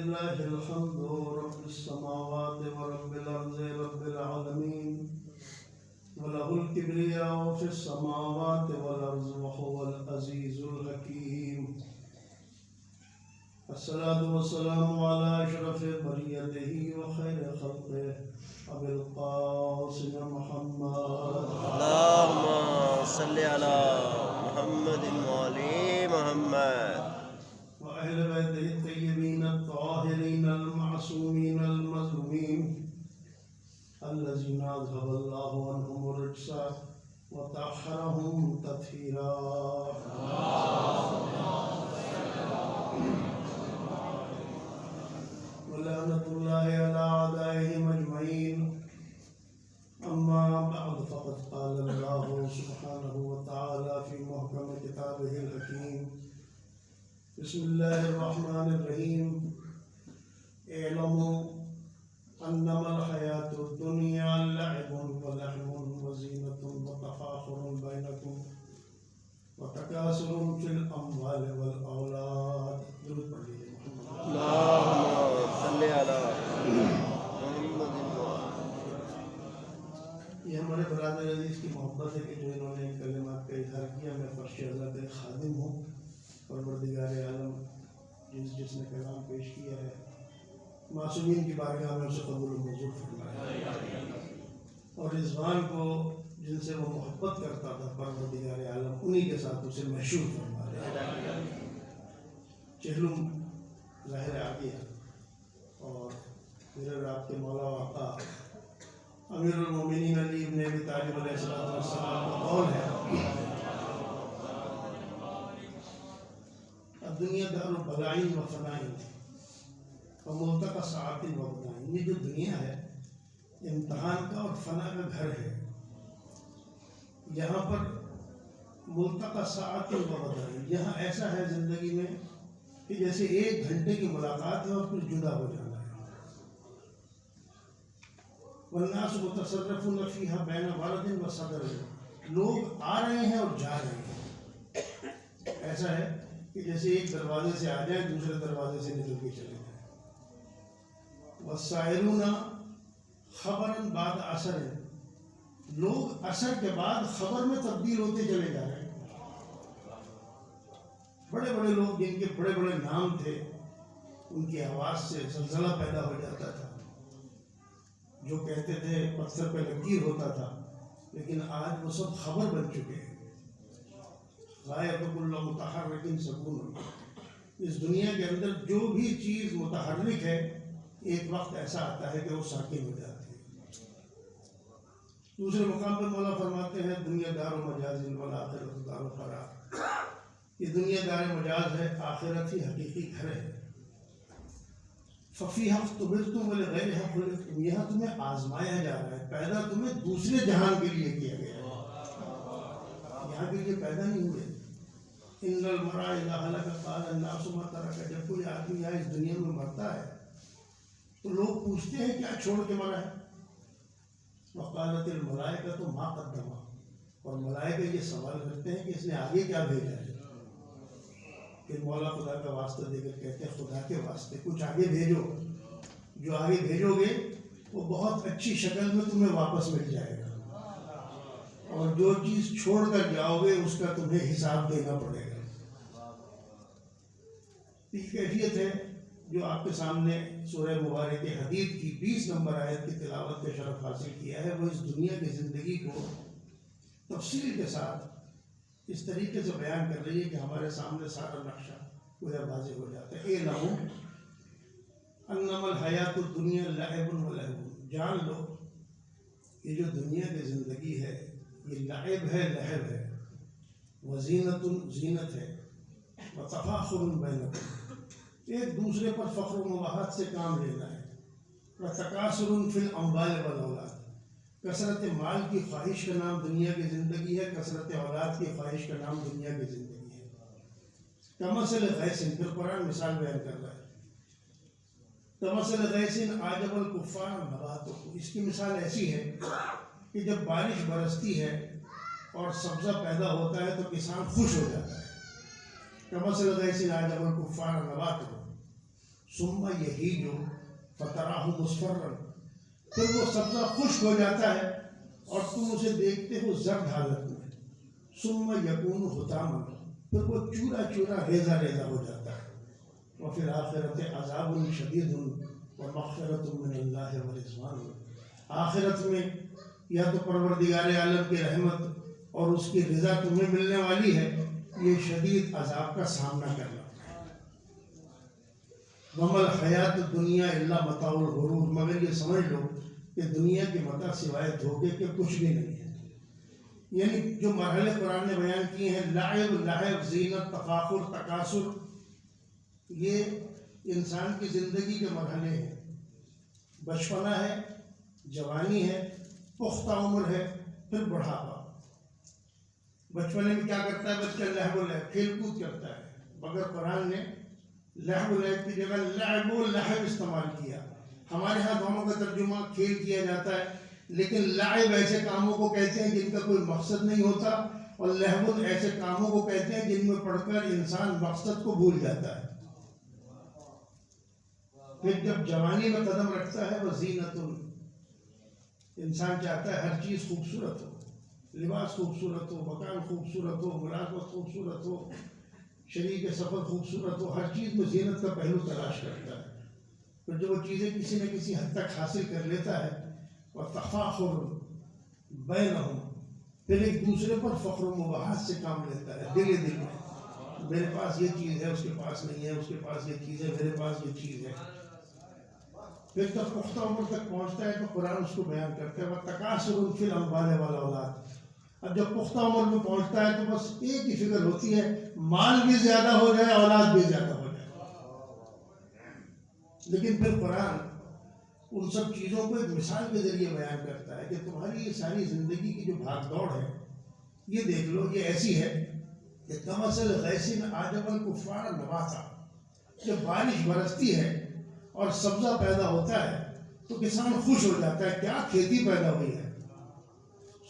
ولله الحمد رب السماوات ورب الأرض رب العالمين وله الكبرياء في السماوات والأرض وهو العزيز الحكيم. الصلاة والسلام على أشرف بريته وخير خلقه أبي القاسم محمد اللهم صل على محمد وآل محمد وأهل بيته الطيبين الطاهرين المعصومين المظلومين الذين أذهب الله عنهم الرجس وطهرهم تطهيرا. ولعنة الله على أعدائهم أجمعين. أما بعد فقد قال الله سبحانه وتعالى في محكم كتابه الحكيم: بسم الله الرحمن الرحيم. اعلموا انما الحياة الدنيا لعب ولهو وزينة وتفاخر بينكم وتكاثر في الاموال والاولاد. اللهم صل على محمد. یہ ہمارے برادر عزیز کی محبت ہے کہ جو انہوں نے کلمات کا اظہار کیا. میں فرش اللہ کا خادم ہوں. پروردگار عالم جس نے کلام پیش کیا ہے معصومین کی بارگاہ میں اسے قبول و منظور فرمائے، اور رضوان کو جن سے وہ محبت کرتا تھا پروردگار عالم انہی کے ساتھ اسے مشہور فرمائے. چہلم ظاہر آ گیا اور میرے رات کے مولا آقا امیر المومنین علی ابن ابی طالب علیہ السلام کا قول ہے: دنیا دار بلائن و فنائن وملتقى ساعات و بدائن. یہ جو دنیا ہے امتحان کا اور فنا کا گھر ہے. یہاں پر ملتقى ساعات و بدائن، یہاں ایسا ہے زندگی میں کہ جیسے 1 گھنٹے کی ملاقات ہے اور پھر جدا ہو جانا ہے. والناس متصرفون فيها بين ولد و صدر. لوگ آ رہے ہیں اور جا رہے ہیں. ایسا ہے کہ جیسے ایک دروازے سے آ جائیں دوسرے دروازے سے نکل کے چلے جائیں. والسائرون خبراً بعد عصر. لوگ عصر کے بعد خبر میں تبدیل ہوتے چلے جا رہے ہیں. بڑے بڑے لوگ جن کے بڑے بڑے نام تھے ان کی آواز سے زلزلہ پیدا ہو جاتا تھا. جو کہتے تھے پتھر پہ لکیر ہوتا تھا، لیکن آج وہ سب خبر بن چکے ہیں. غایت کل متحرک سکون. اس دنیا کے اندر جو بھی چیز متحرک ہے ایک وقت ایسا آتا ہے کہ وہ ساکن ہو جاتی ہے. دوسرے مقام پر مولا فرماتے ہیں: دنیا دار و مجاز والآخرت دار و قرار. یہ دنیا دار مجاز ہے، آخرت ہی حقیقی گھر ہے. ففیہا اختبرتم ولغیرہا خلقتم. یہاں تمہیں آزمایا جا رہا ہے، پیدا تمہیں دوسرے جہان کے لیے کیا گیا ہے، یہاں کے لیے پیدا نہیں ہوئے. ان المرء اذا هلك قال الناس ما ترك. جب کوئی آدمی یہاں اس دنیا میں مرتا ہے تو لوگ پوچھتے ہیں کیا چھوڑ کے مرا ہے. وقالت الملائکۃ ما قدم. اور ملائکہ یہ سوال کرتے ہیں کہ اس نے آگے کیا بھیجا ہے. پھر مولا خدا کا واسطہ دے کر کہتے ہیں: خدا کے واسطے کچھ آگے بھیجو. جو آگے بھیجو گے وہ بہت اچھی شکل میں تمہیں واپس مل جائے گا، اور جو چیز چھوڑ کر جاؤ گے اس کا تمہیں حساب دینا پڑے گا. یہ کیفیت ہے جو آپ کے سامنے سورہ مبارک حدید کی 20 نمبر آیت کی تلاوت کا شرف حاصل کیا ہے. وہ اس دنیا کی زندگی کو تفصیل کے ساتھ اس طریقے سے بیان کر رہی ہے کہ ہمارے سامنے سارا نقشہ پورا واضح ہو جاتا ہے. اعلموا انما الحیات الدنیا لعب و لہو. جان لو یہ جو دنیا کی زندگی ہے یہ لعب ہے، لہو ہے، وزینت زینت ہے، وتفاخر بینکم. ایک دوسرے پر فخر و مباحثت سے کام لینا ہے. وتکاثر فی الاموال والاولاد. کثرت مال کی خواہش کا نام دنیا کی زندگی ہے، کثرت اولاد کی خواہش کا نام دنیا کی زندگی ہے. کمثل غیث. پھر قرآن مثال بیان کر رہا ہے: کمثل غیث اعجب الکفار نباتہ. اس کی مثال ایسی ہے کہ جب بارش برستی ہے اور سبزہ پیدا ہوتا ہے تو کسان خوش ہو جاتا ہے. کمثل غیث اعجب الکفار نباتہ ثم یہیج فتراہ مصفرا، پھر وہ سبزہ خشک ہو جاتا ہے اور تم اسے دیکھتے ہو زرد حالت میں، ثم یکون حطاما، پھر وہ چورا چورا ریزہ ریزہ ہو جاتا ہے، وفی الآخرۃ عذاب شدید ومغفرۃ من اللہ ورضوان، آخرت میں یا تو پروردگار عالم کی رحمت اور اس کی رضا تمہیں ملنے والی ہے، یہ شدید عذاب کا سامنا کرنا۔ وَمَا الْحَيَاةُ الدُّنْيَا إِلَّا مَتَاعُ الْغُرُورِ، مگر یہ سمجھ لو کہ دنیا کی متاع سوائے دھوکے کے کچھ بھی نہیں ہے۔ یعنی جو مرحلے قرآن نے بیان کیے ہیں، لعب، زینت، تفاخر، تکاثر، یہ انسان کی زندگی کے مرحلے ہیں۔ بچپنا ہے، جوانی ہے، پختہ عمر ہے، پھر بڑھاپا۔ بچپنے میں کیا کرتا ہے بچہ؟ لہو و لعب، کھیل کود کرتا ہے، مگر قرآن نے لہو و لعب کی جگہ لعب و لہو استعمال کیا۔ ہمارے ہاں دونوں کا ترجمہ کھیل کیا جاتا ہے، لیکن لعب ایسے کاموں کو کہتے ہیں جن کا کوئی مقصد نہیں ہوتا، اور لہو ایسے کاموں کو کہتے ہیں جن میں پڑھ کر انسان مقصد کو بھول جاتا ہے۔ پھر جب جوانی میں قدم رکھتا ہے وہ زینت، انسان چاہتا ہے ہر چیز خوبصورت ہو، لباس خوبصورت ہو، مکان خوبصورت ہو، ملازمت خوبصورت ہو، شریک سفر خوبصورت ہو، ہر چیز میں زینت کا پہلو تلاش کرتا ہے۔ پھر جب وہ چیزیں کسی نہ کسی حد تک حاصل کر لیتا ہے، وَتَفَاخُرٌ بَيْنَهُمْ، پھر ایک دوسرے پر فخر و مباحث سے کام لیتا ہے، دل میں میرے پاس یہ چیز ہے، اس کے پاس نہیں ہے، اس کے پاس یہ چیز ہے، میرے پاس یہ چیز ہے۔ پھر جب پختہ عمر تک پہنچتا ہے تو قرآن اس کو بیان کرتا ہے وَتَكَاثُرٌ فِي الْأَمْوَالِ وَالْأَوْلَادِ، اب جب پختہ عمر میں پہنچتا ہے تو بس ایک ہی فکر ہوتی ہے، مال بھی زیادہ ہو جائے، اولاد بھی زیادہ ہو جائے۔ لیکن پھر قرآن ان سب چیزوں کو ایک مثال کے ذریعے بیان کرتا ہے کہ تمہاری یہ ساری زندگی کی جو بھاگ دوڑ ہے، یہ دیکھ لو، یہ ایسی ہے کہ کمثل غیث اعجب الکفار نباتا، جب بارش برستی ہے اور سبزہ پیدا ہوتا ہے تو کسان خوش ہو جاتا ہے، کیا کھیتی پیدا ہوئی ہے۔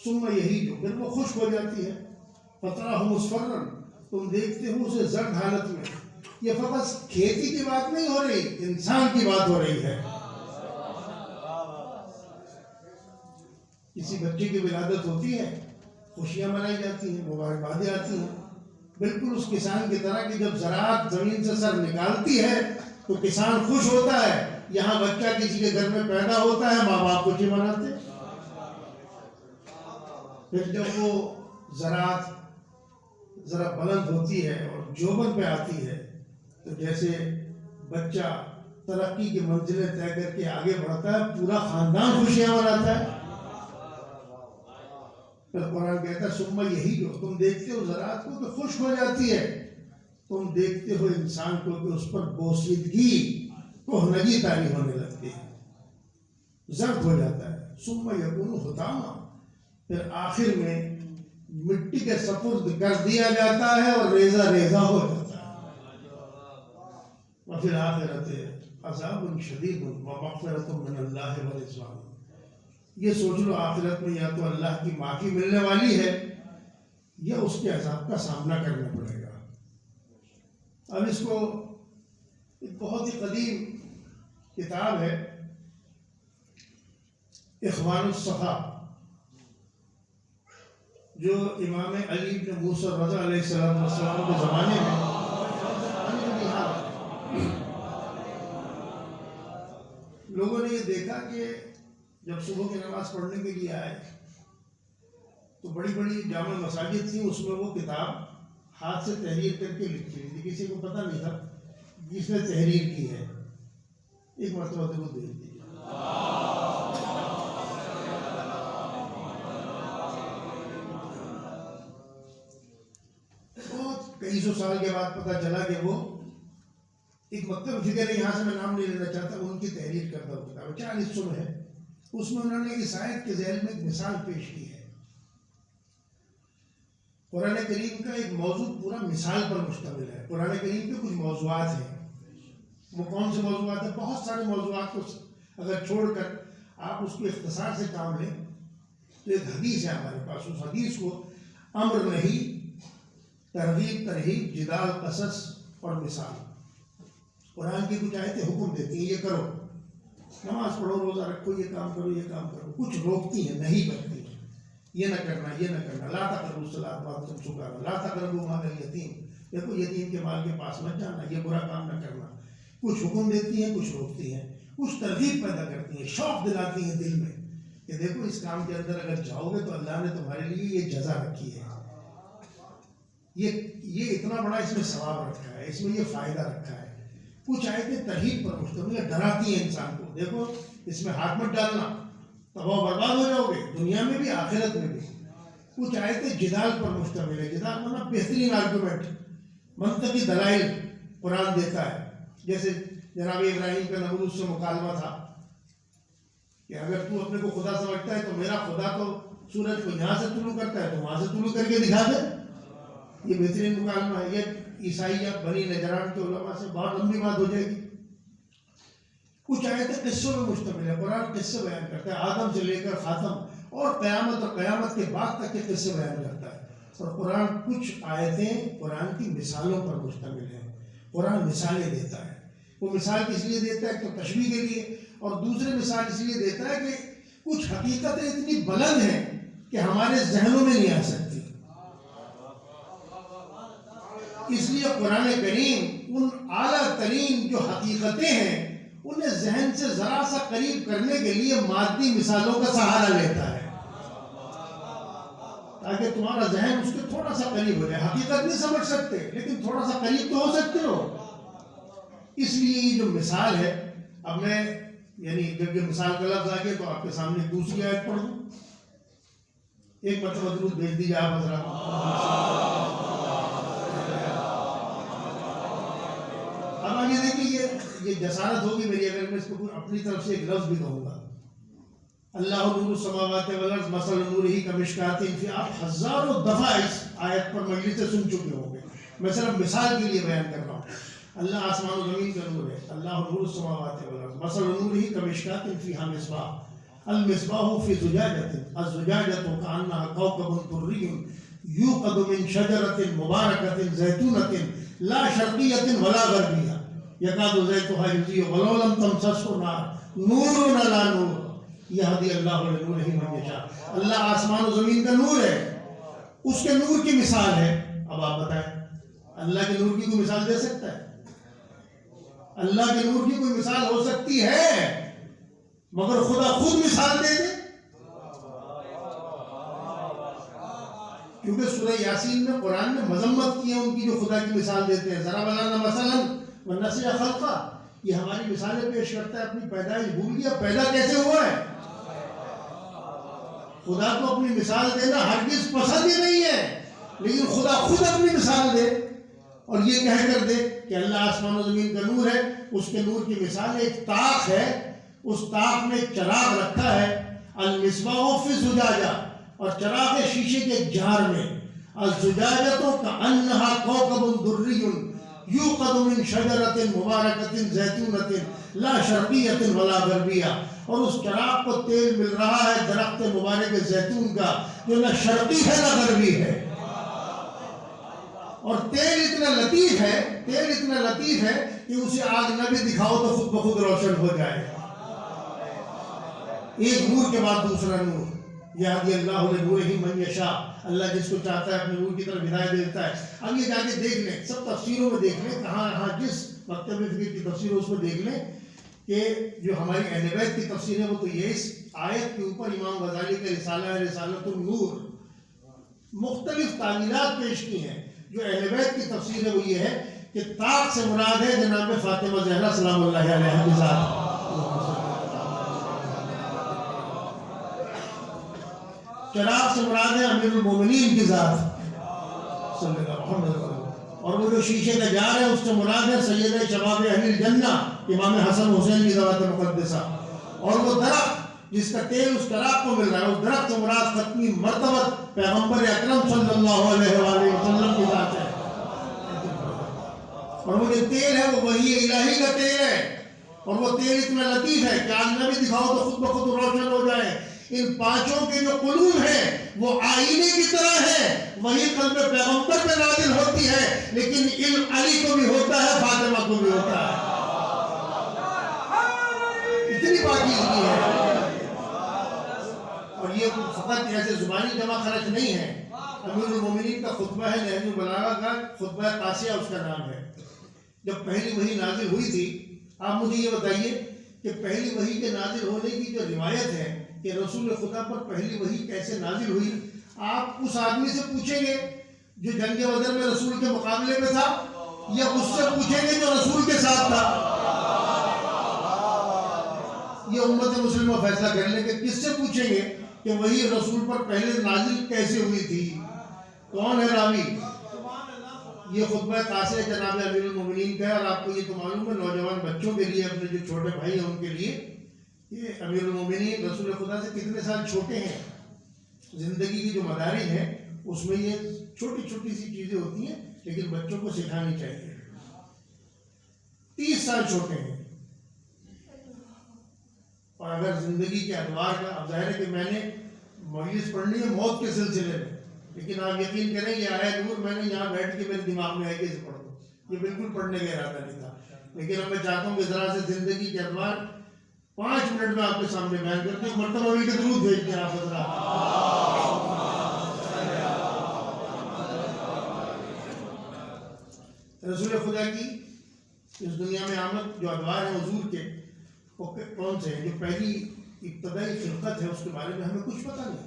ثم یہیج، پھر وہ خشک ہو جاتی ہے، فتراہ مصفرا، تم دیکھتے ہو اسے زرد حالت میں۔ یہ فقط کھیتی کی بات نہیں ہو رہی، انسان کی بات ہو رہی ہے۔ کسی بچے کی ولادت ہوتی ہے، خوشیاں منائی جاتی ہیں، مبارکبادیں آتی ہیں، بالکل اس کسان کی طرح کہ جب زراعت زمین سے سر نکالتی ہے تو کسان خوش ہوتا ہے۔ یہاں بچہ کسی کے گھر میں پیدا ہوتا ہے، ماں باپ خوشی مناتے ہیں۔ پھر جب وہ زراعت ذرا بلند ہوتی ہے اور جوبن پہ آتی ہے تو جیسے بچہ ترقی کی منزلیں طے کر کے آگے بڑھتا ہے، پورا خاندان خوشیاں مناتا ہے۔ پھر قرآن کہتا ہے ثم یہیج، تم دیکھتے ہو زراعت کو کہ خشک ہو جاتی ہے، تم دیکھتے ہو انسان کو کہ اس پر بوسیدگی، کہنگی طاری ہونے لگتی ہے، زرد ہو جاتا ہے۔ ثم یکون حطاما، پھر آخر میں مٹی کے سپرد کر دیا جاتا ہے اور ریزہ ریزہ ہو جاتا ہے۔ وفی الآخرۃ عذاب شدید ومغفرۃ من اللہ ورضوان، یہ سوچ لو آخرت میں یا تو اللہ کی معافی ملنے والی ہے یا اس کے عذاب کا سامنا کرنا پڑے گا۔ اب اس کو ایک بہت ہی قدیم کتاب ہے اخوان الصفا، جو امام علی بن موسیٰ رضا علیہ السلام کے زمانے میں لوگوں نے یہ دیکھا کہ جب صبح کی نماز پڑھنے کے لیے آئے تو بڑی بڑی جامع مساجد تھیں، اس میں وہ کتاب ہاتھ سے تحریر کر کے لکھی ہوئی تھی، کسی کو پتہ نہیں تھا جس نے تحریر کی ہے۔ ایک مرتبہ تو وہ دیکھ دیجیے۔ بہت کئی سو سال کے بعد پتہ چلا کہ وہ ایک مکتب فکر ہے، یہاں سے میں نام نہیں لینا چاہتا، ان کی تحریر کردہ وہ کتاب 40 صلح ہے۔ اس میں انہوں نے اس آیت کے ذیل میں ایک مثال پیش کی ہے۔ قرآن کریم کا ایک موضوع پورا مثال پر مشتمل ہے۔ قرآن کریم کے کچھ موضوعات ہیں، وہ کون سے موضوعات ہیں؟ بہت سارے موضوعات کو اگر چھوڑ کر آپ اس کو اختصار سے کام لیں تو ایک حدیث ہے ہمارے پاس، اس حدیث کو امر نہیں، ترغیب ترہیب، جدال قصص اور مثال، قرآن کی کچھ آیتیں حکم دیتی ہیں یہ کرو، نماز پڑھو، روزہ رکھو، یہ کام کرو، یہ کام کرو، کچھ روکتی ہیں، نہیں کرتی ہیں، یہ نہ کرنا، یہ نہ کرنا، لا تقربوا الصلاۃ وانتم سکارى، لا تقربوا مال الیتیم، دیکھو یتیم کے مال کے پاس مت جانا، یہ برا کام نہ کرنا. کچھ حکم دیتی ہیں، کچھ روکتی ہیں، کچھ ترغیب پیدا کرتی ہیں، شوق دلاتی ہیں دل میں کہ دیکھو اس کام کے اندر اگر جاؤ گے تو اللہ نے تمہارے لیے یہ جزا رکھی ہے، یہ اتنا بڑا اس میں ثواب رکھا ہے، اس میں یہ فائدہ رکھا ہے. کچھ آیتیں ترغیب پر مشتمل ہے، ڈراتی ہیں انسان کو، دیکھو اس میں ہاتھ مت ڈالنا، تباہ برباد ہو جاؤ گے دنیا میں بھی آخرت میں بھی. کچھ آیتیں جدال پر مشتمل ہے، جدال مطلب بہترین آرگومنٹ، منطقی دلائل قرآن دیتا ہے. جیسے جناب ابراہیم کا نمرود سے مکالمہ تھا کہ اگر تو اپنے کو خدا سمجھتا ہے تو میرا خدا تو سورج کو یہاں سے طلوع کرتا ہے تو وہاں سے طلوع کر کے دکھا دے. یہ بہترین مکالمہ ہے. یہ عیسائیہ بنی نجران کے علماء سے بہت لمبی بات ہو جائے گی. کچھ آیتیں قصوں میں مشتمل ہے، قرآن قصے بیان کرتا ہے، آدم سے لے کر خاتم اور قیامت کے بعد تک کے قصے بیان کرتا ہے. اور قرآن کچھ آیتیں قرآن کی مثالوں پر مشتمل ہیں، قرآن مثالیں دیتا ہے. وہ مثال کس لیے دیتا ہے؟ تو تشبیہ کے لیے، اور دوسرے مثال اس لیے دیتا ہے کہ کچھ حقیقتیں اتنی بلند ہیں کہ ہمارے ذہنوں میں نہیں آ سکتی. اس لیے قرآن کریم ان اعلیٰ ترین جو حقیقتیں ہیں انہیں ذہن سے ذرا سا قریب کرنے کے لیے مادی مثالوں کا سہارا لیتا ہے تاکہ تمہارا ذہن اس کے تھوڑا سا قریب ہو جائے. حقیقت نہیں سمجھ سکتے لیکن تھوڑا سا قریب تو ہو سکتے ہو. اس لیے یہ جو مثال ہے، اب میں یعنی جب یہ مثال کا لفظ آ گیا تو آپ کے سامنے دوسری آیت پڑھ دوں. ایک مرتبہ درود بھیج دیجیے آپ حضرات. اب آگے دیکھیے، یہ جسارت ہوگی میری اگر میں اس کو اپنی طرف سے ایک لفظ بھی کہوں گا. اللہ نور السماوات والارض مثل نورہ کمشکاۃ فیہا، آپ ہزاروں دفعہ اس آیت پر مجلس سے سن چکے ہوں گے، میں صرف مثال کے لیے بیان کر رہا ہوں. اللہ آسمان و زمین کا نور ہے. اللہ نور السماوات والارض مثل نورہ کمشکاۃ فیہا مصباح المصباح فی زجاجۃ الزجاجۃ کأنہا کوکب دری یوقد من شجرۃ مبارکۃ زیتونۃ لا شرقیۃ ولا غربیہ یکاد زیتها یضیء ولو لم تمسسہ نار نور علی نور یہدی اللہ لنورہ من یشاء. اللہ آسمان و زمین کا نور ہے، اس کے نور کی مثال ہے. اب آپ بتائیں اللہ کے نور کی کوئی مثال دے سکتا ہے؟ اللہ کے نور کی کوئی مثال ہو سکتی ہے؟ مگر خدا خود مثال دے دے. کیونکہ سورہ یاسین میں قرآن نے مذمت کی ہے ان کی جو خدا کی مثال دیتے ہیں. ضرب لنا مثلا ونسی خلقہ، یہ ہماری مثالیں پیش کرتا ہے، اپنی پیدائش بھول گیا، پیدا کیسے ہوا ہے. خدا کو اپنی مثال دینا ہرگز پسند ہی نہیں ہے، لیکن خدا خود اپنی مثال دے اور یہ کہہ کر دے کہ اللہ آسمان و زمین کا نور ہے. اس کے نور کی مثال ایک طاق ہے، اس طاق میں چراغ رکھا ہے. المصباح فی زجاجہ، اور چراغ ہے شیشے کے جار میں. الزجاجۃ کأنہا کوکب دری یوقد من شجرۃ مبارکۃ زیتونۃ لا شرقیۃ ولا غربیہ، اور اس چراغ کو تیل مل رہا ہے درخت مبارک زیتون کا جو نہ شرقی ہے نہ غربی ہے. اور تیل اتنا لطیف ہے کہ اسے آگ نہ بھی دکھاؤ تو خود بخود روشن ہو جائے. ایک نور کے بعد دوسرا نور. یہدی اللہ لنورہ من یشاء، اللہ جس کو چاہتا ہے اپنے نور کی طرف ہدایت دیتا ہے. اب یہ جا کے دیکھ لیں، سب تفسیروں میں دیکھ لیں، کہاں جس مکتب فکر کی تفسیر اس میں دیکھ لیں کہ جو ہماری اہل بیت کی تفسیر ہے وہ تو یہ اس آیت کے اوپر امام غزالی کا رسالہ ہے رسالۃ النور، مختلف تعمیرات پیش کی ہیں. جو اہل بیت کی تفسیر ہے وہ یہ ہے کہ طاق سے مراد ہے جناب فاطمہ زہرا سلام اللہ علیہا کی ذات. چراغ سے مراد ہے امیر المومنین کی ذات صلی اللہ علیہ وسلم. اور وہ جو شیشے کا جار ہے اس سے مراد ہے سید شباب اہل الجنہ امام حسن حسین کی ذات مقدسہ. اور وہ درخت جس کا تیل اس چراغ کو مل رہا ہے، اس درخت سے مراد ختمی مرتبت پیغمبر اکرم صلی اللہ علیہ وآلہ وسلم کی ذات ہے. اور وہ جو تیل ہے وہ وحی الہی کا تیل ہے، اور وہ تیل اتنا لطیف ہے کہ آگ نہ بھی دکھاؤ تو خود بخود روشن ہو جائے. ان پانچوں کے جو قلوب ہیں وہ آئینے کی طرح ہے. وہی قلب پیغمبر پہ نازل ہوتی ہے، لیکن علم علی کو بھی ہوتا ہے، فاطمہ کو بھی ہوتا ہے. بات ایسے زبانی جمع خرچ نہیں ہے. امیر المومنین کا خطبہ ہے نہج البلاغہ کا خطبہ قاسیہ اس کا نام ہے. جب پہلی وحی نازل ہوئی تھی، آپ مجھے یہ بتائیے کہ پہلی وحی کے نازل ہونے کی جو روایت ہے کہ رسول خدا پر پہلی وحی کیسے نازل ہوئی، آپ اس آدمی سے پوچھیں گے جو جنگ بدر میں رسول کے مقابلے میں تھا، یا اس سے پوچھیں گے جو رسول کے ساتھ تھا؟ یہ امت مسلمہ فیصلہ کر لیں کہ کس سے پوچھیں گے کہ وہی رسول پر پہلے نازل کیسے ہوئی تھی، کون ہے راوی. یہ خطبہ قاسیہ جناب امیر المومنین کا ہے. اور آپ کو یہ تو معلوم ہے نوجوان بچوں کے لیے، اپنے جو چھوٹے بھائی ہیں ان کے لیے، کہ امیر المومنین رسول خدا سے کتنے سال چھوٹے ہیں. زندگی کی جو مدارج ہے اس میں یہ چھوٹی چھوٹی سی چیزیں ہوتی ہیں، لیکن بچوں کو سکھانی چاہیے. 30 سال چھوٹے ہیں. اور اگر زندگی کے ادوار کا، اب ظاہر ہے کہ میں نے مجلس پڑھنی ہے موت کے سلسلے میں، لیکن آپ یقین کریں یہ آیت نور میں نے یہاں بیٹھ کے میرے دماغ میں آئی کہ اسے پڑھ دو. یہ بالکل پڑھنے کا ارادہ نہیں تھا، لیکن اب میں چاہتا ہوں کہ ذرا سے زندگی کے ادوار 5 منٹ میں آپ کے سامنے بیان کرتے ہیں. مرتبہ بھی کے درود بھیج دیں آپ حضرات. رسول خدا کی اس دنیا میں آمد جو ادوار ہیں حضور کے، وہ کون سے ہیں؟ جو پہلی ابتدائی خلقت ہے اس کے بارے میں ہمیں کچھ پتہ نہیں.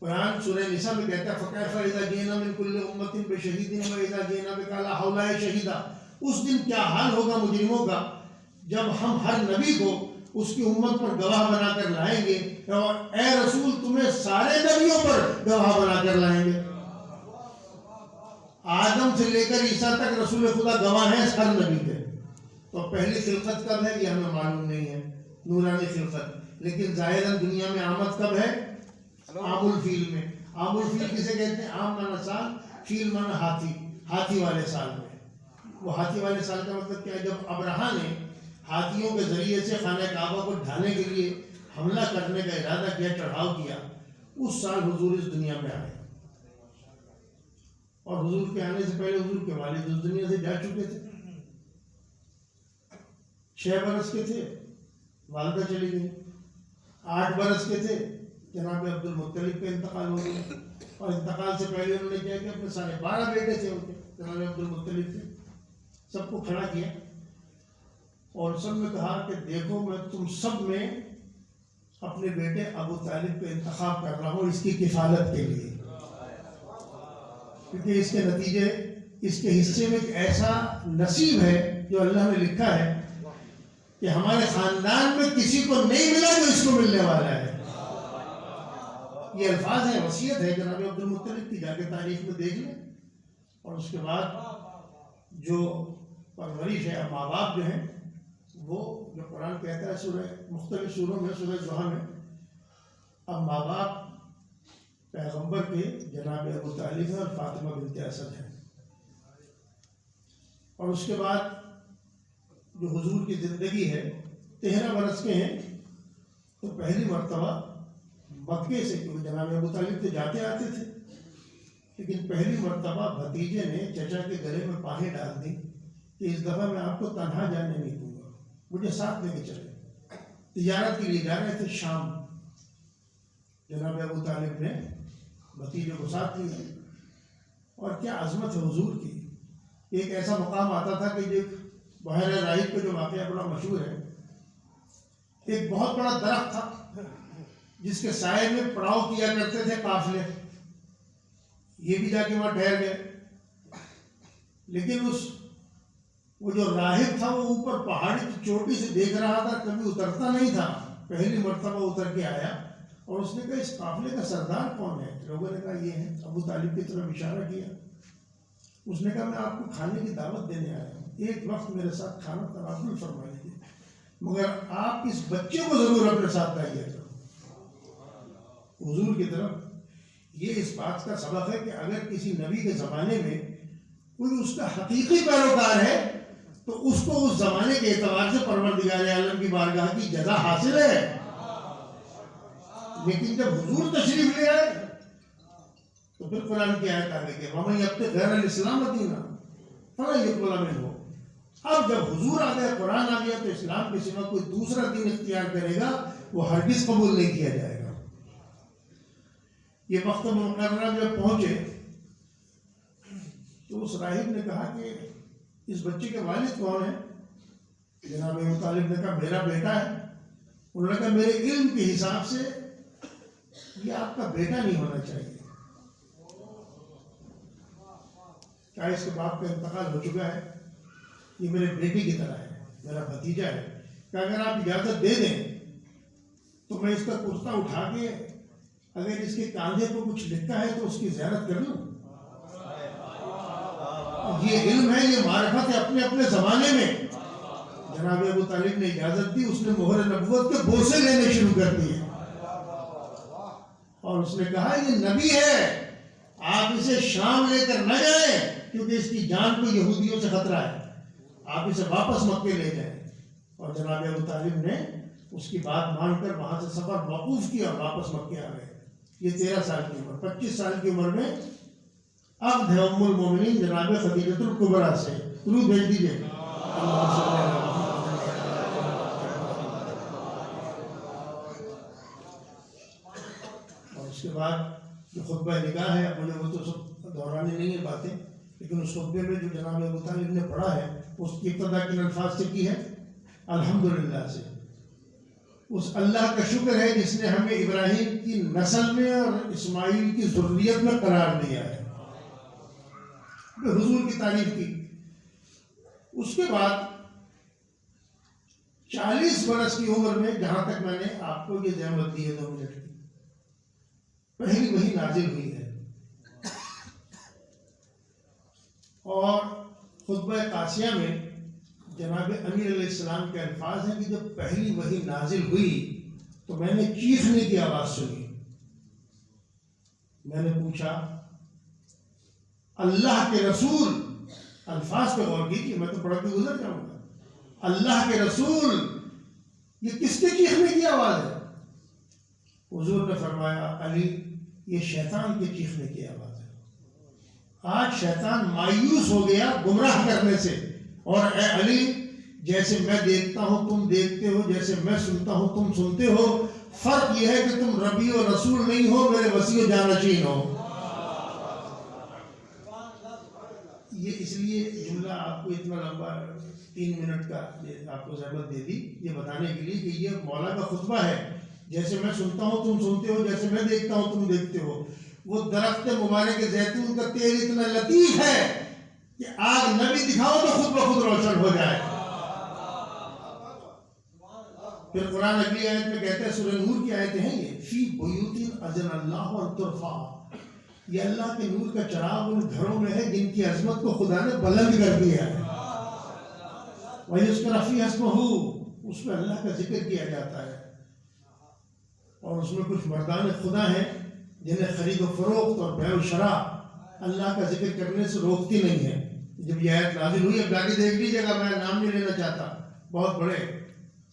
قرآن سورہ نساء میں کہتا ہے فَكَيْفَ إِذَا جِئْنَا مِنْ كُلِّ أُمَّةٍ بِشَهِيدٍ وَإِذَا جِئْنَا بِكَ عَلَىٰ هَؤُلَاءِ شَهِيدًا. اس دن کیا حال ہوگا مجرموں کا جب ہم ہر نبی کو اس کی امت پر گواہ بنا کر لائیں گے، اور اے رسول تمہیں سارے نبیوں پر گواہ بنا کر لائیں گے. آدم سے لے کر عیسیٰ تک رسول خدا گواہ ہیں ہر نبی کے. تو پہلی خلقت کب ہے یہ ہمیں معلوم نہیں ہے، نورانی خلقت. لیکن ظاہراً دنیا میں آمد کب ہے؟ عام الفیل میں. عام الفیل کسے کہتے ہیں؟ عام مانا سال، فیل مانا ہاتھی، ہاتھی والے سال میں. وہ ہاتھی والے سال کا مطلب کیا ہے؟ جب ابرہا نے ہاتھیوں کے ذریعے سے خانہ کعبہ کو ڈھانے کے لیے حملہ کرنے کا ارادہ کیا، چڑھاؤ کیا، اس سال حضور اس دنیا میں آئے. اور حضور کے آنے سے پہلے حضور کے والد اس دنیا سے جا چکے تھے. 6 برس کے تھے والدہ چلی گئی. 8 برس کے تھے جناب عبد المطلب کا انتقال ہو گیا. اور انتقال سے پہلے انہوں نے کیا کہ اپنے سارے 12 بیٹے تھے ان کے، جناب عبد المطلب تھے، سب کو کھڑا کیا اور سب نے کہا کہ دیکھو میں تم سب میں اپنے بیٹے ابو طالب کا انتخاب کر رہا ہوں اس کی کفالت کے لیے، کیونکہ اس کے نتیجے، اس کے حصے میں ایک ایسا نصیب ہے جو اللہ نے لکھا ہے کہ ہمارے خاندان میں کسی کو نہیں ملا جو اس کو ملنے والا ہے. یہ الفاظ ہیں، وصیت ہے جناب عبد المطلب کی، جا کے تاریخ میں دیکھ لیں. اور اس کے بعد جو پرورش ہے، ماں باپ جو ہیں، وہ جو قرآن کہتا ہے سورہ مختلف سوروں میں، سورہ زحا میں، اب ماں باپ پیغمبر کے جناب ابو طالب ہیں اور فاطمہ بنت اسد ہیں. اور اس کے بعد جو حضور کی زندگی ہے 13 برس کے ہیں، تو پہلی مرتبہ مکے سے، کیونکہ جناب ابو طالب تو جاتے آتے تھے، لیکن پہلی مرتبہ بھتیجے نے چچا کے گلے میں پاہیں ڈال دی کہ اس دفعہ میں آپ کو تنہا جانے نہیں دوں گا، مجھے ساتھ لے کے چلے. تجارت کے لیے جا رہے تھے شام. جناب ابو طالب نے بھتیجے کو ساتھ لیا. اور کیا عظمت ہے حضور کی. ایک ایسا مقام آتا تھا کہ جو بحیرہ راہب کا جو واقعہ بڑا مشہور ہے، ایک بہت بڑا درخت تھا جس کے سائے میں پڑاؤ کیا کرتے تھے قافلے. یہ بھی جا کے وہاں ٹھہر گئے. لیکن وہ جو راہب تھا وہ اوپر پہاڑی کی چوٹی سے دیکھ رہا تھا، کبھی اترتا نہیں تھا. پہلی مرتبہ اتر کے آیا اور اس نے کہا اس قافلے کا سردار کون ہے؟ لوگوں نے کہا یہ ہے. ابو طالب کی طرف اشارہ کیا. اس نے کہا میں آپ کو کھانے کی دعوت دینے آیا ہوں، ایک وقت میرے ساتھ کھانا تناول فرما لیجیے، مگر آپ اس بچے کو ضرور اپنے ساتھ لائیے گا. حضور کی طرف یہ اس بات کا سبق ہے کہ اگر کسی نبی کے زمانے میں کوئی اس کا حقیقی پیروکار ہے تو اس کو اس زمانے کے اعتبار سے پروردگار عالم کی بارگاہ کی جزا حاصل ہے. لیکن جب حضور تشریف لے آئے تو پھر قرآن کی آیت آ گئی کہ وَمَن يَبْتَغِ غَيْرَ الْإِسْلَامَ دِينًا فَلَن يُقْبَلَ مِنْهُ. اب جب حضور آ گئے، قرآن آ گیا، تو اسلام کے سوا کوئی دوسرا دین اختیار کرے گا وہ ہرگز قبول نہیں کیا جائے گا. یہ وقت مقررہ جب پہنچے تو اس راہب نے کہا کہ اس بچے کے والد کون ہیں؟ جناب ابو طالب نے کہا میرا بیٹا ہے۔ انہوں نے کہا میرے علم کے حساب سے یہ آپ کا بیٹا نہیں ہونا چاہیے، کہا اس کے باپ کا انتقال ہو چکا ہے، یہ میرے بیٹے کی طرح ہے، میرا بھتیجا ہے، کہ اگر آپ اجازت دے دیں تو میں اس کا کرتا اٹھا کے اگر اس کے کاندھے کو کچھ لکھا ہے تو اس کی زیارت کر لوں۔ یہ علم ہے، یہ معرفت ہے اپنے اپنے زمانے میں۔ جناب ابو طالب نے اجازت دی، اس نے مہر نبوت کے بوسے لینے شروع کر دیے اور اس نے کہا یہ نبی ہے، آپ اسے شام لے کر نہ جائیں کیونکہ اس کی جان کو یہودیوں سے خطرہ ہے، آپ اسے واپس مکے لے جائیں۔ اور جناب ابو طالب نے اس کی بات مان کر وہاں سے سفر موقوف کیا اور واپس مکے آ گئے۔ یہ 13 سال کی عمر، 25 سال کی عمر میں عقد ہے ام المومنین جناب خدیجۃ الکبریٰ سے۔ درود بھیج دیجیے۔ اور اس کے بعد جو خطبہ نکاح ہے، مجھے وہ تو سب دہرانے نہیں ہیں باتیں، لیکن اس خطبے میں جو جناب ابو طالب نے پڑھا ہے اس کی ابتدا کن الفاظ سے کی ہے؟ الحمدللہ سے۔ اس اللہ کا شکر ہے جس نے ہمیں ابراہیم کی نسل میں اور اسماعیل کی ذریت میں قرار دیا ہے، حضور کی تعریف کی۔ اس کے بعد 40 برس کی عمر میں، جہاں تک میں نے آپ کو یہ زحمت دی ہے 2 منٹ کی، پہلی وحی نازل ہوئی ہے اور خطبہ قاسیہ میں جناب امیر علیہ السلام کے الفاظ ہیں کہ جب پہلی وحی نازل ہوئی تو میں نے چیخنے کی آواز سنی۔ میں نے پوچھا اللہ کے رسول، الفاظ پہ غور کیجیے، میں تو پڑھ کے گزر جاؤں گا، اللہ کے رسول یہ کس کے چیخنے کی آواز ہے؟ حضور نے فرمایا علی یہ شیطان کے چیخنے کی آواز ہے۔ آج شیطان مایوس ہو گیا گمراہ کرنے سے، اور اے علی جیسے میں دیکھتا ہوں تم دیکھتے ہو، جیسے میں سنتا ہوں تم سنتے ہو، فرق یہ ہے کہ تم ربی و رسول نہیں ہو، میرے وسیع و جانشین ہو۔ یہ اس لیے جملہ آپ کو اتنا لمبا 3 منٹ کا آپ کو زحمت دے دی یہ بتانے کے لیے کہ یہ مولا کا خطبہ ہے، جیسے میں سنتا ہوں تم سنتے ہو، جیسے میں دیکھتا ہوں تم دیکھتے ہو۔ وہ درخت مبارک زیتون کا تیل اتنا لطیف ہے کہ آگ نبی دکھاؤ تو خود بخود روشن ہو جائے۔ پھر قرآن اگلی آیت میں کہتا ہے، سورہ نور کی آیتیں ہیں یہ، فی بیوت اذن اللہ ان ترفع، یہ اللہ کے نور کا چراغ ان گھروں میں ہے جن کی عظمت کو خدا نے بلند کر دیا ہے۔ وَيُذْكَرَ فِيهَا اسْمُهُ، اس میں اللہ کا ذکر کیا جاتا ہے، اور اس میں کچھ مردان خدا ہیں جنہیں خرید و فروخت اور بیع و شراء اللہ کا ذکر کرنے سے روکتی نہیں ہے۔ جب یہ آیت نازل ہوئی، اب جا کے دیکھ لیجیے گا، میں نام نہیں لینا چاہتا، بہت بڑے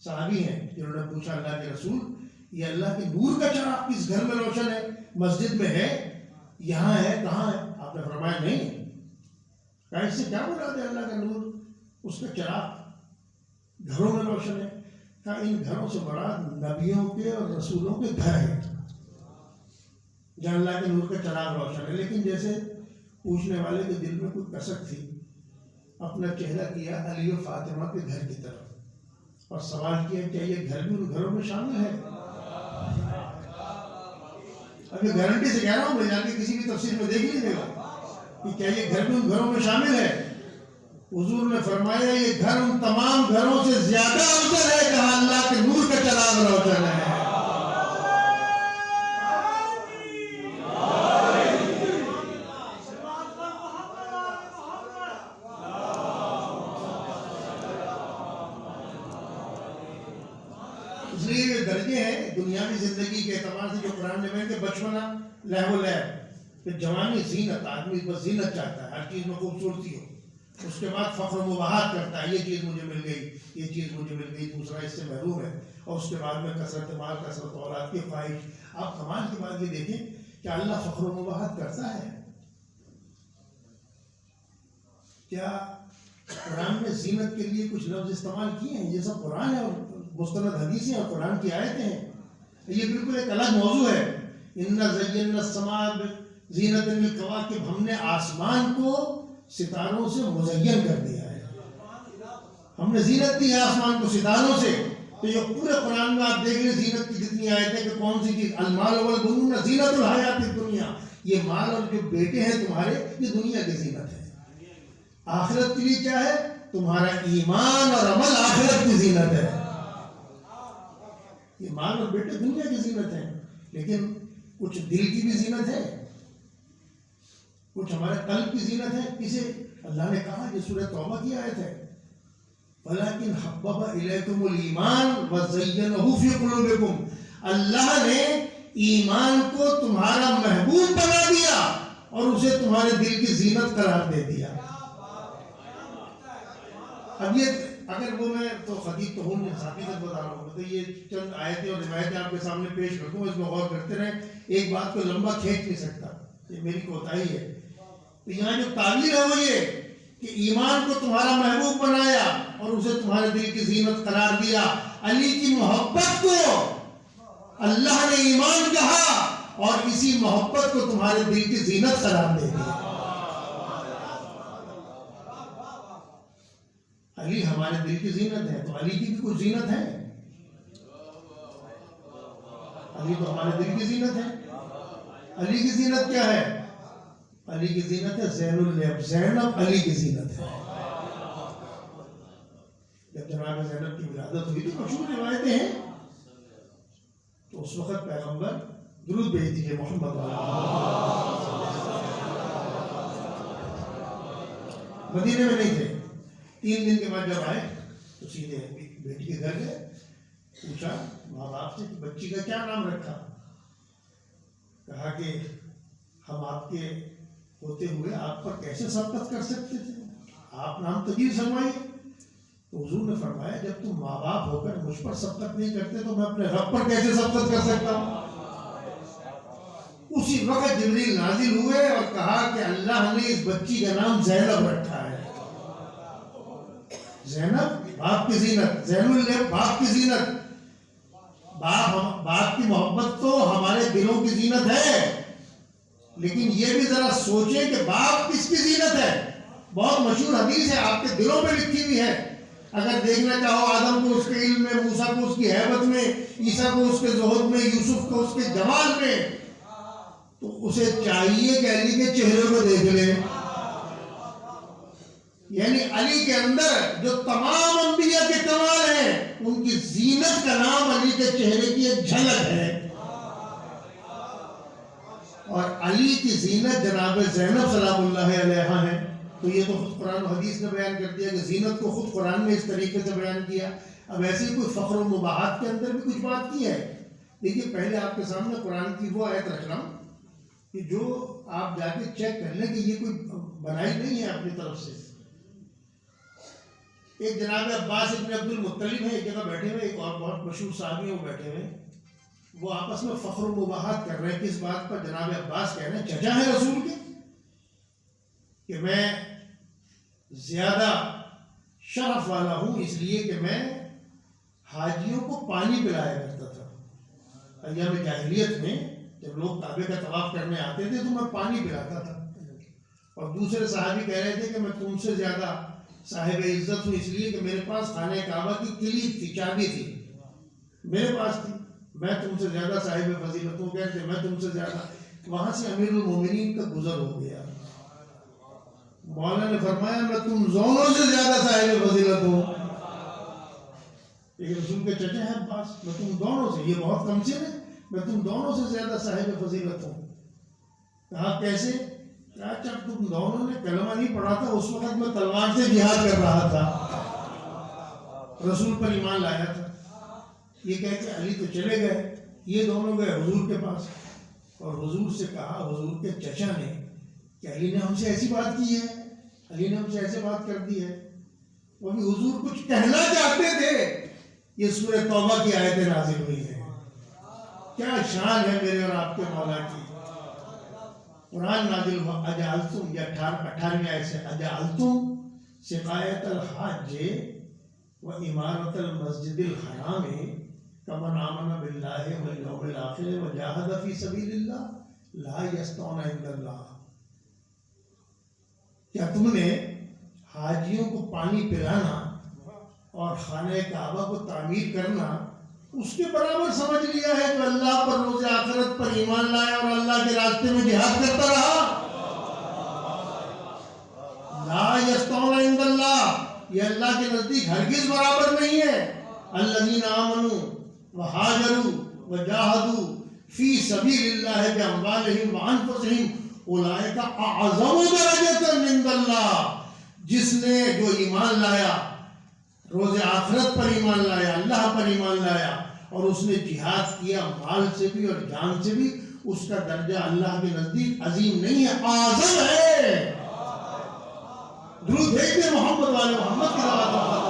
صحابی ہیں جنہوں نے پوچھا اللہ کے رسول یہ اللہ کے نور کا چراغ کس گھر میں روشن ہے؟ مسجد میں ہے، یہاں ہے، کہاں ہے؟ آپ نے فرمایا نہیں۔ کہا اس سے کیا مراد ہے اللہ کا نور، اس کا چراغ گھروں میں روشن ہے؟ کہا ان گھروں سے مراد نبیوں کے اور رسولوں کے گھر ہیں جہاں اللہ کے نور کا چراغ روشن ہے۔ لیکن جیسے پوچھنے والے کے دل میں کوئی کسک تھی، اپنا چہرہ کیا علی و فاطمہ کے گھر کی طرف اور سوال کیا کیا یہ گھر بھی ان گھروں میں شامل ہے؟ اب یہ گارنٹی سے کہہ رہا ہوں، میں جا کے کسی بھی تفسیر میں دیکھ لیجیے گا کہ کیا یہ گھر بھی ان گھروں میں شامل ہے؟ حضور نے فرمایا یہ گھر ان تمام گھروں سے زیادہ افضل ہے جہاں اللہ کے نور کا چراغ روشن ہے۔ اس لیے یہ درجے ہیں دنیاوی زندگی کے اعتبار سے جو قرآن نے کہ بچپنا لہو و لعب، پھر جوانی زینت، آدمی بس زینت چاہتا ہے، ہر چیز میں خوبصورتی ہو، اس کے بعد فخر و مباحات کرتا ہے، یہ چیز مجھے مل گئی، یہ چیز مجھے مل گئی، دوسرا اس سے محروم ہے، اور اس کے بعد میں کثرت مال، کثرت اولاد کی خواہش۔ آپ کمال کی بات یہ دیکھیں کہ اللہ فخر و مباحات کرتا ہے۔ کیا قرآن میں زینت کے لیے کچھ لفظ استعمال کیے ہیں؟ یہ سب قرآن ہے اور مستند حدیثیں اور قرآن کی آیتیں ہیں۔ یہ بالکل ایک الگ موضوع ہے، اِنَّا زَيَّنَّا السَّمَاءَ زِينَةً لِلْكَوَاكِبِ، ہم نے آسمان کو ستاروں سے مزین کر دیا ہے. ہم نے زینت دی ہے آسمان کو ستاروں سے. تو یہ پورے قرآن میں آپ دیکھ لیں زینت کی جتنی آیتیں کہ کون سی چیز، المال والبنون زینت الحیات الدنیا، یہ مال اور جو بیٹے ہیں تمہارے یہ دنیا کی زینت ہے. آخرت کے لیے کیا ہے؟ تمہارا ایمان اور عمل آخرت کی زینت ہے. یہ مال اور بیٹے دنیا کی زینت ہے، لیکن کچھ دل کی بھی زینت ہے، کچھ ہمارے قلب کی زینت ہے. کسے اللہ نے کہا، یہ سورہ توبہ کی آیت ہے، وَلَكِنْ حَبَّبَ إِلَيْكُمُ الْإِيمَانَ وَزَيَّنَهُ فِي قُلُوبِكُمْ، اللہ نے ایمان کو تمہارا محبوب بنا دیا اور اسے تمہارے دل کی زینت قرار دے دیا. اب یہ اگر وہ میں تو خطیب تو ہوں حقیقت بتا رہا ہوں، تو یہ چند آیتیں اور روایتیں آپ کے سامنے پیش رکھوں، اس میں غور کرتے رہیں. ایک بات کو لمبا کھینچ نہیں سکتا، یہ میری کوتاہی ہے. تو یہاں جو تعبیر ہے وہ یہ کہ ایمان کو تمہارا محبوب بنایا اور اسے تمہارے دل کی زینت قرار دیا. علی کی محبت کو اللہ نے ایمان کہا اور اسی محبت کو تمہارے دل کی زینت قرار دے دیا. علی ہمارے دل کی زینت ہے، تو علی کی بھی کچھ زینت ہے. علی تو ہمارے دل کی زینت ہے. علی کی زینت کیا ہے؟ علی کی زینت ہے زین العب، زینب علی کی زینت ہے. جب جناب زینب کی ولادت ہوئی تو مشہور روایتیں ہیں، تو اس وقت پیغمبر درود بھیج دیجیے محمد مدینے میں نہیں تھے. 3 دن کے بعد جب آئے تو سیدھے بیٹی کے گھر گئے، پوچھا ماں باپ سے کہ بچی کا کیا نام رکھا. کہا کہ ہم آپ کے ہوتے ہوئے آپ پر کیسے سبقت کر سکتے تھے، آپ نام تغیر فرمائیے. تو حضور نے فرمایا جب تم ماں باپ ہو کر مجھ پر سبقت نہیں کرتے تو میں اپنے رب پر کیسے سبقت کر سکتا ہوں. اسی وقت جبریل نازل ہوئے اور کہا کہ اللہ نے اس بچی کا نام زینب رکھا ہے. زینب باپ کی زینت، زین العب باپ کی زینت. باپ کی محبت تو ہمارے دلوں کی زینت ہے، لیکن یہ بھی ذرا سوچیں کہ باپ کس کی زینت ہے. بہت مشہور حدیث ہے، آپ کے دلوں پہ لکھی ہوئی ہے. اگر دیکھنا چاہو آدم کو اس کے علم میں، موسیٰ کو اس کی ہیبت میں، عیسیٰ کو اس کے زہد میں، یوسف کو اس کے جمال میں، تو اسے چاہیے کہ علی کے چہرے کو دیکھ لیں. یعنی علی کے اندر جو تمام انبیاء کے کمال ہیں ان کی زینت کا نام علی کے چہرے کی ایک جھلک ہے. اور علی کی زینت جناب زینب سلام اللہ علیہا ہے. تو یہ تو خود قرآن و حدیث نے بیان کر دیا کہ زینت کو خود قرآن نے اس طریقے سے بیان کیا. اب ایسے ہی کوئی فخر و مباحات کے اندر بھی کچھ بات کی ہے. دیکھیے پہلے آپ کے سامنے قرآن کی وہ آیت رکھ رہا ہوں کہ جو آپ جا کے چیک کر لیں کہ یہ کوئی بنائی نہیں ہے اپنی طرف سے. ایک جناب عباس ابن عبد المطلب ہے، ایک جگہ بیٹھے ہوئے، ایک اور بہت مشہور صحابی ہیں وہ بیٹھے ہوئے، وہ آپس میں فخر و مباحات کر رہے ہیں. کس بات پر؟ جناب عباس کہہ رہے ہیں چچا ہے رسول کے کہ میں زیادہ شرف والا ہوں اس لیے کہ میں حاجیوں کو پانی پلایا کرتا تھا. ایام جاہلیت میں جب لوگ کعبے کا طواف کرنے آتے تھے تو میں پانی پلاتا تھا. اور دوسرے صحابی کہہ رہے تھے کہ میں تم سے زیادہ صاحب عزت ہوں اس لیے کہ میرے پاس خانہ کعبہ کی کلید تھی، چابی تھی میرے پاس تھی. میں تم سے زیادہ صاحب فضیلت ہوں. کہتے میں تم سے زیادہ. وہاں سے امیر المومنین کا گزر ہو گیا. مولانا نے فرمایا میں تم دونوں سے زیادہ صاحب فضیلت ہوں. ایک رسول کے چچے ہیں عباس، میں تم دونوں سے، یہ بہت کم سے نہیں، میں تم دونوں سے زیادہ صاحب فضیلت ہوں. کہا کیسے؟ جب تم دونوں نے کلمہ نہیں پڑھا تھا اس وقت میں تلوار سے جہاد کر رہا تھا، رسول پر ایمان لایا تھا. یہ کہہ کے علی تو چلے گئے. یہ دونوں گئے حضور کے پاس اور حضور سے کہا، حضور کے چچا نے، کہ علی نے ہم سے ایسی بات کی ہے، علی نے ہم سے ایسے بات کر دی ہے. وہ بھی حضور کچھ کہنا چاہتے تھے. یہ سورہ توبہ کی آیتیں نازل ہوئی ہیں. کیا شان ہے میرے اور آپ کے مولا کی. قرآن نازل ہوا اجعلتم، یہ 18ویں آیت سے، اجعلتم سقایت الحاج و امارت المسجد الحرام کمن آمن باللہ والیوم الآخر وجاہد فی سبیل اللہ لا یستوون عند اللہ. کیا تم نے حاجیوں کو پانی پلانا اور خانہ کعبہ کو تعمیر کرنا اس کے برابر سمجھ لیا ہے جو اللہ پر روز آخرت پر ایمان لایا اور اللہ کے راستے میں جہاد کرتا رہا؟ لا یستوون عند اللہ، یہ اللہ کے نزدیک ہرگز برابر نہیں ہے. الذین آمنوا وہاجروا وجاہدوا فی سبیل اللہ باموالہم وانفسہم اولئک اعظم درجۃ عند اللہ. جس نے جو ایمان لایا، روز آخرت پر ایمان لایا، اللہ پر ایمان لایا اور اس نے جہاد کیا مال سے بھی اور جان سے بھی، اس کا درجہ اللہ کے نزدیک عظیم نہیں ہے، اعظم ہے. درود بھیجتے محمد والے محمد کی روایت.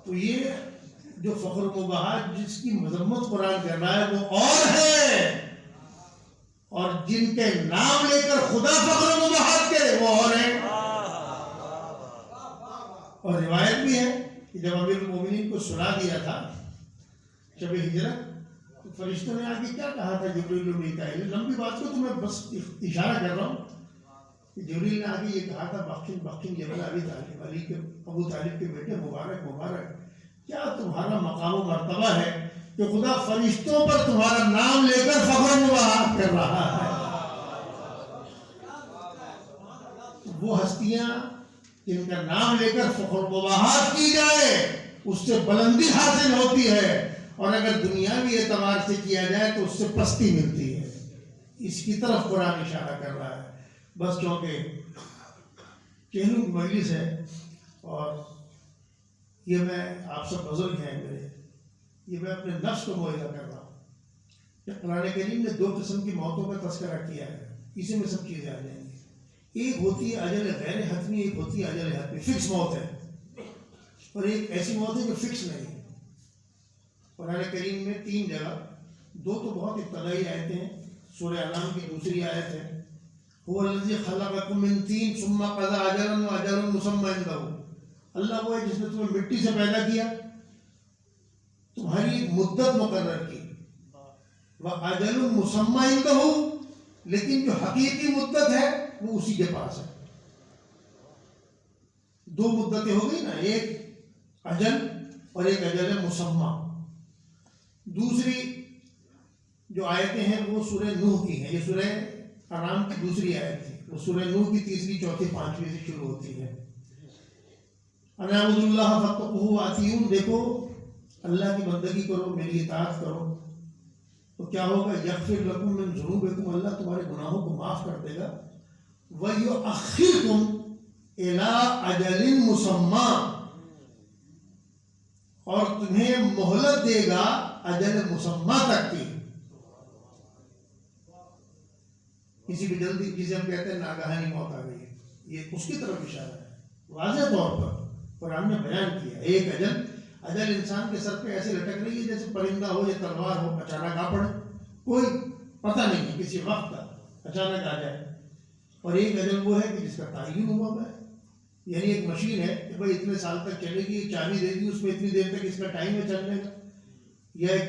تو یہ جو فخر و مباحات جس کی مذمت قرآن کر رہا ہے وہ اور ہے، اور جن کے نام لے کر خدا فخر و مباحات کرے وہ اور ہیں. اور روایت بھی ہے کہ جب امیر المومنین کو سنا دیا تھا شب ہجرت، تو فرشتوں نے آگے کیا کہا تھا جبریل و میکائیل. لمبی بات کو تو میں بس اشارہ کر رہا ہوں کہ جبریل نے آگے یہ کہا تھا بخشن جبل ابی طالب، علی کے ابو طالب کے بیٹے مبارک مبارک، کیا تمہارا مقام و مرتبہ ہے کہ خدا فرشتوں پر تمہارا نام لے کر فخر و مباحات کر رہا ہے. وہ ہستیاں جن کا نام لے کر فخر و مباحات کی جائے اس سے بلندی حاصل ہوتی ہے، اور اگر دنیاوی اعتبار سے کیا جائے تو اس سے پستی ملتی ہے. اس کی طرف قرآن اشارہ کر رہا ہے. بس چونکہ کہلوں کی مجلس ہے اور یہ میں آپ سب بزرگ ہیں میرے، یہ میں اپنے نفس کو موعظہ کر رہا ہوں کہ قرآن کریم نے 2 قسم کی موتوں کا تذکرہ کیا ہے. اسی میں سب چیزیں آ جائیں گی. ایک ہوتی ہے اجل غیر حتمی، ایک ہوتی ہے اجل حتمی، فکس موت ہے، اور ایک ایسی موت ہے جو فکس نہیں ہے. قرآن کریم میں 3 جگہ، 2 تو بہت ابتدائی آیتیں ہیں. سورہ انعام کی دوسری آیت ہے هو الذی خلقکم من طین ثم قضى اجلا واجل مسمى عنده. اللہ وہ ہے جس نے تمہیں مٹی سے پیدا کیا، تمہاری ایک مدت مقرر کی، وَأَجَلٌ مُّسَمًّى عِندَهُ، لیکن جو حقیقی مدت ہے وہ اسی کے پاس ہے. 2 مدتیں ہو گئی نا، ایک اجل اور ایک اجل مسمى. دوسری جو آیتیں ہیں وہ سورہ نوح کی ہیں. یہ سورہ انعام کی دوسری آیت تھی، وہ سورہ نوح کی 3، 4، 5 سے شروع ہوتی ہے. اَنْ اعْبُدُوا اللَّهَ فَاتَّقُوهُ وَأَطِیعُونِ، دیکھو اللہ کی بندگی کرو، میری اطاعت کرو، تو کیا ہوگا؟ یغفر لکم من ذنوبکم، اللہ تمہارے گناہوں کو معاف کر دے گا. وَیُؤَخِّرْکُمْ إِلَىٰ أَجَلٍ مُّسَمًّى، اور تمہیں مہلت دے گا اجل مسمى تک کی. کسی بھی جلدی، جسے ہم کہتے ہیں ناگہانی موت آ گئی، یہ اس کی طرف اشارہ ہے. واضح طور پر قرآن نے بیان کیا ایک اجل انسان کے سر پہ ایسے لٹک رہی ہے جیسے پرندہ ہو یا تلوار ہو، اچانک آ پڑے، کوئی پتہ نہیں ہے، کسی وقت اچانک آ جائے. اور ایک اجل وہ ہے کہ جس کا تعین ہوا ہوا ہے، یعنی ایک مشین ہے کہ بھائی اتنے سال تک چلے گی، چابی دے دی اس میں اتنی دیر تک اس کا ٹائم ہے چلنے کا. یا ایک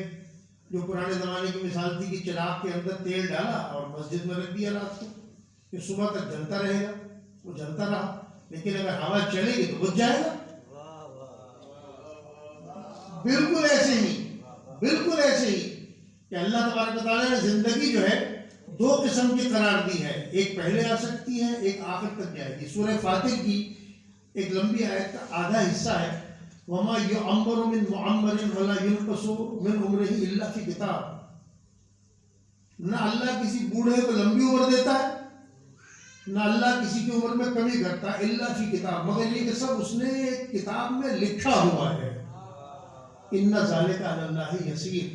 جو پرانے زمانے کی مثال تھی کہ چراغ کے اندر تیل ڈالا اور مسجد میں رکھ دیا رات کو، کہ صبح تک جلتا رہے گا. وہ جلتا رہا، لیکن اگر ہوا چلے گی تو بجھ جائے گا. بالکل ایسے ہی کہ اللہ تبارک و تعالیٰ نے زندگی جو ہے 2 قسم کی قرار دی ہے، ایک پہلے آ سکتی ہے، ایک آخر تک جائے گی. سورہ فاتر کی ایک لمبی آیت کا آدھا حصہ ہے وَمَا يُعَمَّرُ مِن مُعَمَّرٍ وَلَا يُنْقَصُ مِنْ عُمْرِهِ إِلَّا فِي كِتَابٍ. نہ اللہ کسی بوڑھے کو لمبی عمر دیتا ہے، نہ اللہ کسی کی عمر میں کمی کرتا، إِلَّا فِي كِتَابٍ، مگر یہ کہ سب اس نے ایک کتاب میں لکھا ہوا ہے. إِنَّ ذَلِكَ عَلَى اللَّهِ يَسِيرٌ،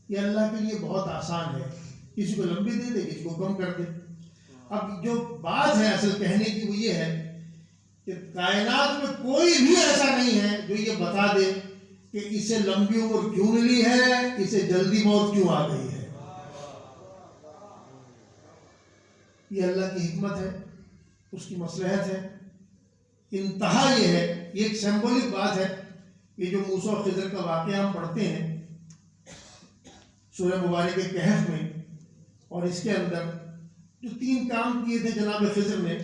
یہ اللہ کے لیے بہت آسان ہے، کسی کو لمبی دے دے، کسی کو کم کر دے. اب جو بات ہے اصل کہنے کی وہ یہ ہے کہ کائنات میں کوئی بھی ایسا نہیں ہے جو یہ بتا دے کہ اسے لمبی عمر کیوں ملی ہے، اسے جلدی موت کیوں آ گئی ہے. یہ اللہ کی حکمت ہے، اس کی مصلحت ہے. انتہا یہ ہے، یہ ایک سمبولک بات ہے، یہ جو موسیٰ و خضر کا واقعہ ہم پڑھتے ہیں سورہ مبارک کہف میں، اور اس کے اندر جو 3 کام کیے تھے جناب خضر نے،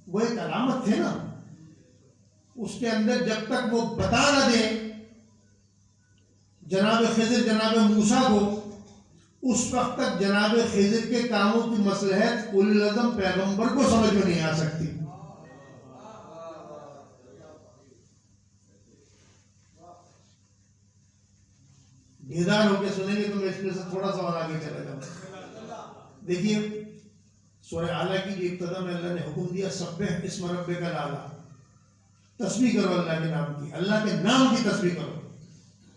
وہ ایک علامت تھے نا. اس کے اندر جب تک وہ بتا نہ دیں جناب خضر جناب موسیٰ کو، اس وقت تک جناب خضر کے کاموں کی مصلحت اولو العزم پیغمبر کو سمجھ میں نہیں آ سکتی. بیدار ہو کے سنیں گے تو میں اس میں سے تھوڑا سا اور آگے چلا جاؤں. دیکھیے سورہ اعلیٰ کی جو ابتدا میں اللہ نے حکم دیا سبح اسم ربک الاعلیٰ، تسبیح کرو اللہ کے نام کی، اللہ کے نام کی تسبیح کرو.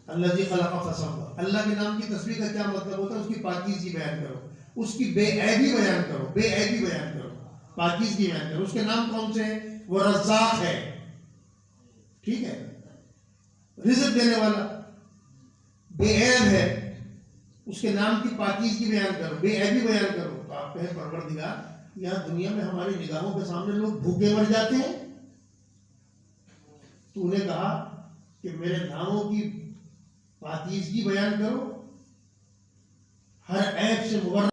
الذی خلق فسوى، اللہ کے نام کی تسبیح کا کیا مطلب ہوتا ہے؟ اس کی پاکیزگی بیان کرو، اس کی بے عیبی بیان کرو، بے عیبی بیان کرو، پاکیزگی بیان کرو. اس کے نام کون سے ہیں؟ وہ رزاق ہے، ٹھیک ہے، رزق دینے والا، بے عیب ہے. اس کے نام کی پاکیزگی بیان کرو، بے عیبی بیان کرو. تو آپ کہیں پروردگار یہاں دنیا میں ہماری نگاہوں کے سامنے لوگ بھوکے مر جاتے ہیں، تو انہیں کہا کہ میرے ناموں کی پاکیزگی بیان کرو، ہر عیب سے مبرہ